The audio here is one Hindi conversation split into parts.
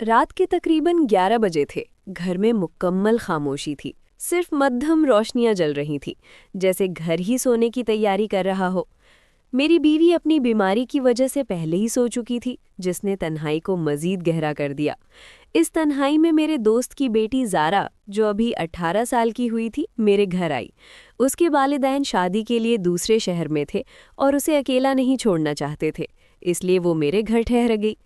रात के तकरीबन 11 बजे थे। घर में मुकम्मल खामोशी थी। सिर्फ मध्यम रोशनियां जल रही थी, जैसे घर ही सोने की तैयारी कर रहा हो। मेरी बीवी अपनी बीमारी की वजह से पहले ही सो चुकी थी, जिसने तन्हाई को मजीद गहरा कर दिया। इस तन्हाई में मेरे दोस्त की बेटी ज़ारा, जो अभी 18 साल की हुई थी, मेरे घर आई। उसके वालिदैन शादी के लिए दूसरे शहर में थे और उसे अकेला नहीं छोड़ना चाहते थे, इसलिए वो मेरे घर ठहर गई।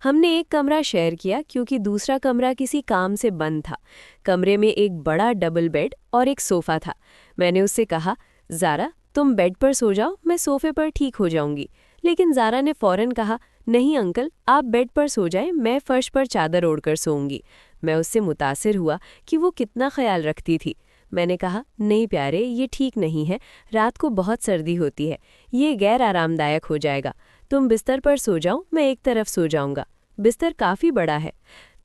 हमने एक कमरा शेयर किया क्योंकि दूसरा कमरा किसी काम से बंद था। कमरे में एक बड़ा डबल बेड और एक सोफ़ा था। मैंने उससे कहा, ज़ारा तुम बेड पर सो जाओ, मैं सोफ़े पर ठीक हो जाऊंगी। लेकिन ज़ारा ने फ़ौरन कहा, नहीं अंकल, आप बेड पर सो जाएं, मैं फ़र्श पर चादर ओढ़कर सोऊंगी। मैं उससे मुतासिर हुआ कि वो कितना ख्याल रखती थी। मैंने कहा, नहीं प्यारे, ये ठीक नहीं है, रात को बहुत सर्दी होती है, ये गैर आरामदायक हो जाएगा। तुम बिस्तर पर सो जाओ, मैं एक तरफ सो जाऊंगा। बिस्तर काफ़ी बड़ा है।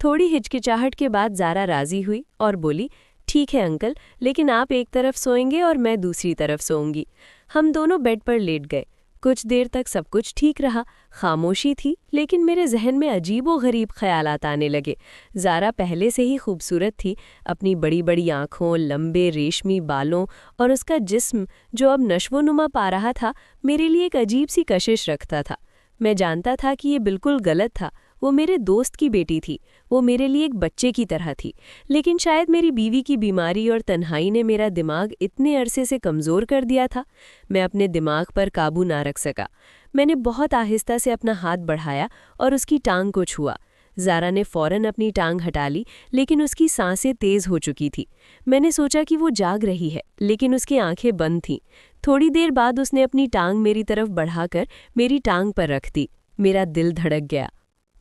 थोड़ी हिचकिचाहट के बाद ज़ारा राज़ी हुई और बोली, ठीक है अंकल, लेकिन आप एक तरफ सोएंगे और मैं दूसरी तरफ सोऊंगी। हम दोनों बेड पर लेट गए। कुछ देर तक सब कुछ ठीक रहा। खामोशी थी, लेकिन मेरे जहन में अजीबो-गरीब ख्यालात आने लगे। ज़ारा पहले से ही खूबसूरत थी। अपनी बड़ी बड़ी आँखों, लंबे रेशमी बालों और उसका जिस्म, जो अब नश्वोनुमा पा रहा था, मेरे लिए एक अजीब सी कशिश रखता था। मैं जानता था कि ये बिल्कुल गलत था। वो मेरे दोस्त की बेटी थी, वो मेरे लिए एक बच्चे की तरह थी। लेकिन शायद मेरी बीवी की बीमारी और तन्हाई ने मेरा दिमाग इतने अरसे से कमज़ोर कर दिया था। मैं अपने दिमाग पर काबू ना रख सका। मैंने बहुत आहिस्ता से अपना हाथ बढ़ाया और उसकी टांग को छुआ। ज़ारा ने फ़ौरन अपनी टांग हटा ली, लेकिन उसकी सांसें तेज़ हो चुकी थी। मैंने सोचा कि वो जाग रही है, लेकिन उसकी आंखें बंद थीं। थोड़ी देर बाद उसने अपनी टांग मेरी तरफ बढ़ाकर मेरी टांग पर रख दी। मेरा दिल धड़क गया।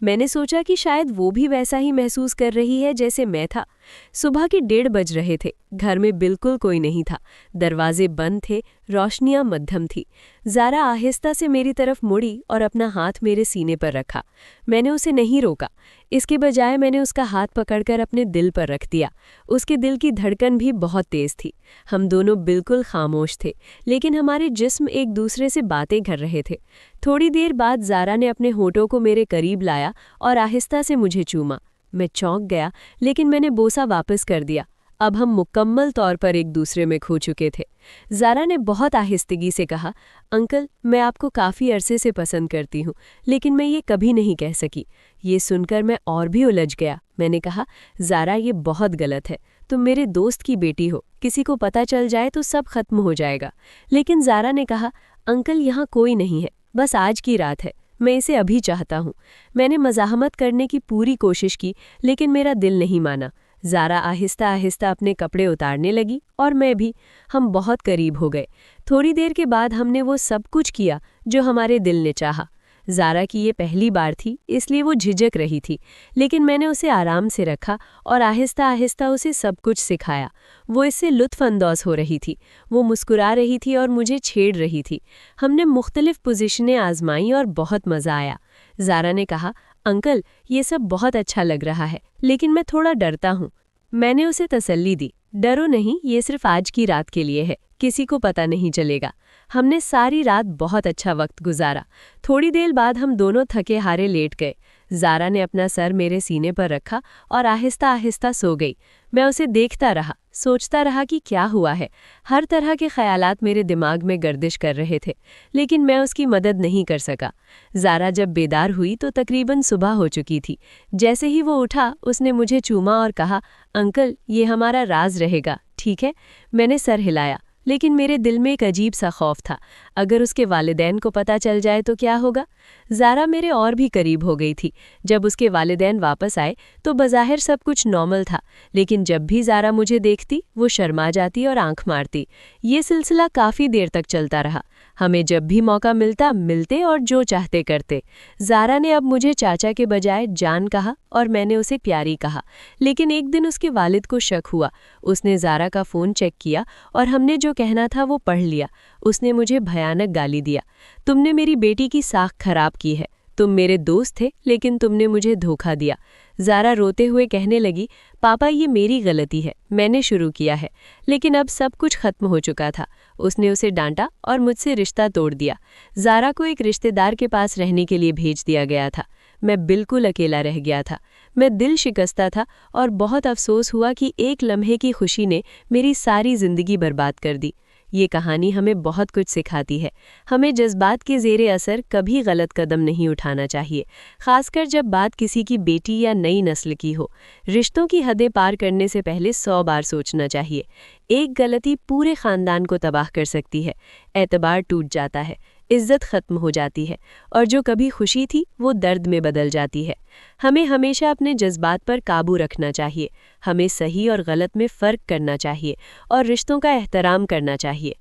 मैंने सोचा कि शायद वो भी वैसा ही महसूस कर रही है जैसे मैं था। सुबह के 1:30 बज रहे थे। घर में बिल्कुल कोई नहीं था। दरवाजे बंद थे, रोशनियां मध्यम थी। ज़ारा आहिस्ता से मेरी तरफ मुड़ी और अपना हाथ मेरे सीने पर रखा। मैंने उसे नहीं रोका। इसके बजाय मैंने उसका हाथ पकड़कर अपने दिल पर रख दिया। उसके दिल की धड़कन भी बहुत तेज़ थी। हम दोनों बिल्कुल खामोश थे, लेकिन हमारे जिस्म एक दूसरे से बातें कर रहे थे। थोड़ी देर बाद ज़ारा ने अपने होठों को मेरे करीब लाया और आहिस्ता से मुझे चूमा। मैं चौंक गया, लेकिन मैंने बोसा वापस कर दिया। अब हम मुकम्मल तौर पर एक दूसरे में खो चुके थे। ज़ारा ने बहुत आहिस्तगी से कहा, अंकल, मैं आपको काफ़ी अरसे से पसंद करती हूँ, लेकिन मैं ये कभी नहीं कह सकी। ये सुनकर मैं और भी उलझ गया। मैंने कहा, ज़ारा, ये बहुत गलत है। तुम मेरे दोस्त की बेटी हो, किसी को पता चल जाए तो सब खत्म हो जाएगा। लेकिन ज़ारा ने कहा, अंकल, यहाँ कोई नहीं है, बस आज की रात है, मैं इसे अभी चाहता हूँ। मैंने मज़ाहमत करने की पूरी कोशिश की, लेकिन मेरा दिल नहीं माना। ज़ारा आहिस्ता आहिस्ता अपने कपड़े उतारने लगी और मैं भी। हम बहुत करीब हो गए। थोड़ी देर के बाद हमने वो सब कुछ किया जो हमारे दिल ने चाहा। ज़ारा की ये पहली बार थी, इसलिए वो झिझक रही थी, लेकिन मैंने उसे आराम से रखा और आहिस्ता आहिस्ता उसे सब कुछ सिखाया। वो इससे लुत्फ़अंदोज़ हो रही थी। वो मुस्कुरा रही थी और मुझे छेड़ रही थी। हमने मुख्तलिफ पोजीशनें आजमाई और बहुत मज़ा आया। ज़ारा ने कहा, अंकल, ये सब बहुत अच्छा लग रहा है, लेकिन मैं थोड़ा डरता हूँ। मैंने उसे तसल्ली दी, डरो नहीं, ये सिर्फ आज की रात के लिए है, किसी को पता नहीं चलेगा। हमने सारी रात बहुत अच्छा वक्त गुजारा। थोड़ी देर बाद हम दोनों थके हारे लेट गए। ज़ारा ने अपना सर मेरे सीने पर रखा और आहिस्ता आहिस्ता सो गई। मैं उसे देखता रहा, सोचता रहा कि क्या हुआ है। हर तरह के ख्यालात मेरे दिमाग में गर्दिश कर रहे थे, लेकिन मैं उसकी मदद नहीं कर सका। ज़ारा जब बेदार हुई तो तकरीबन सुबह हो चुकी थी। जैसे ही वो उठा, उसने मुझे चूमा और कहा, अंकल, ये हमारा राज रहेगा, ठीक है? मैंने सर हिलाया, लेकिन मेरे दिल में एक अजीब सा खौफ था। अगर उसके वालिदैन को पता चल जाए तो क्या होगा? ज़ारा मेरे और भी करीब हो गई थी। जब उसके वालिदैन वापस आए तो बज़ाहिर सब कुछ नॉर्मल था, लेकिन जब भी ज़ारा मुझे देखती, वो शर्मा जाती और आंख मारती। ये सिलसिला काफ़ी देर तक चलता रहा। हमें जब भी मौका मिलता, मिलते और जो चाहते करते। ज़ारा ने अब मुझे चाचा के बजाय जान कहा और मैंने उसे प्यारी कहा। लेकिन एक दिन उसके वालिद को शक हुआ। उसने ज़ारा का फ़ोन चेक किया और हमने जो कहना था वो पढ़ लिया। उसने मुझे भयानक गाली दिया, तुमने मेरी बेटी की साख खराब की है। तुम मेरे दोस्त थे, लेकिन तुमने मुझे धोखा दिया। ज़ारा रोते हुए कहने लगी, पापा, ये मेरी गलती है, मैंने शुरू किया है। लेकिन अब सब कुछ खत्म हो चुका था। उसने उसे डांटा और मुझसे रिश्ता तोड़ दिया। ज़ारा को एक रिश्तेदार के पास रहने के लिए भेज दिया गया था। मैं बिल्कुल अकेला रह गया था। मैं दिल शिकस्ता था और बहुत अफसोस हुआ कि एक लम्हे की खुशी ने मेरी सारी जिंदगी बर्बाद कर दी। ये कहानी हमें बहुत कुछ सिखाती है। हमें जज्बात के ज़ेरे असर कभी गलत कदम नहीं उठाना चाहिए, खासकर जब बात किसी की बेटी या नई नस्ल की हो। रिश्तों की हदें पार करने से पहले 100 बार सोचना चाहिए। एक गलती पूरे ख़ानदान को तबाह कर सकती है। एतबार टूट जाता है, इज्जत खत्म हो जाती है और जो कभी खुशी थी वो दर्द में बदल जाती है। हमें हमेशा अपने जज्बात पर काबू रखना चाहिए। हमें सही और गलत में फ़र्क करना चाहिए और रिश्तों का एहतराम करना चाहिए।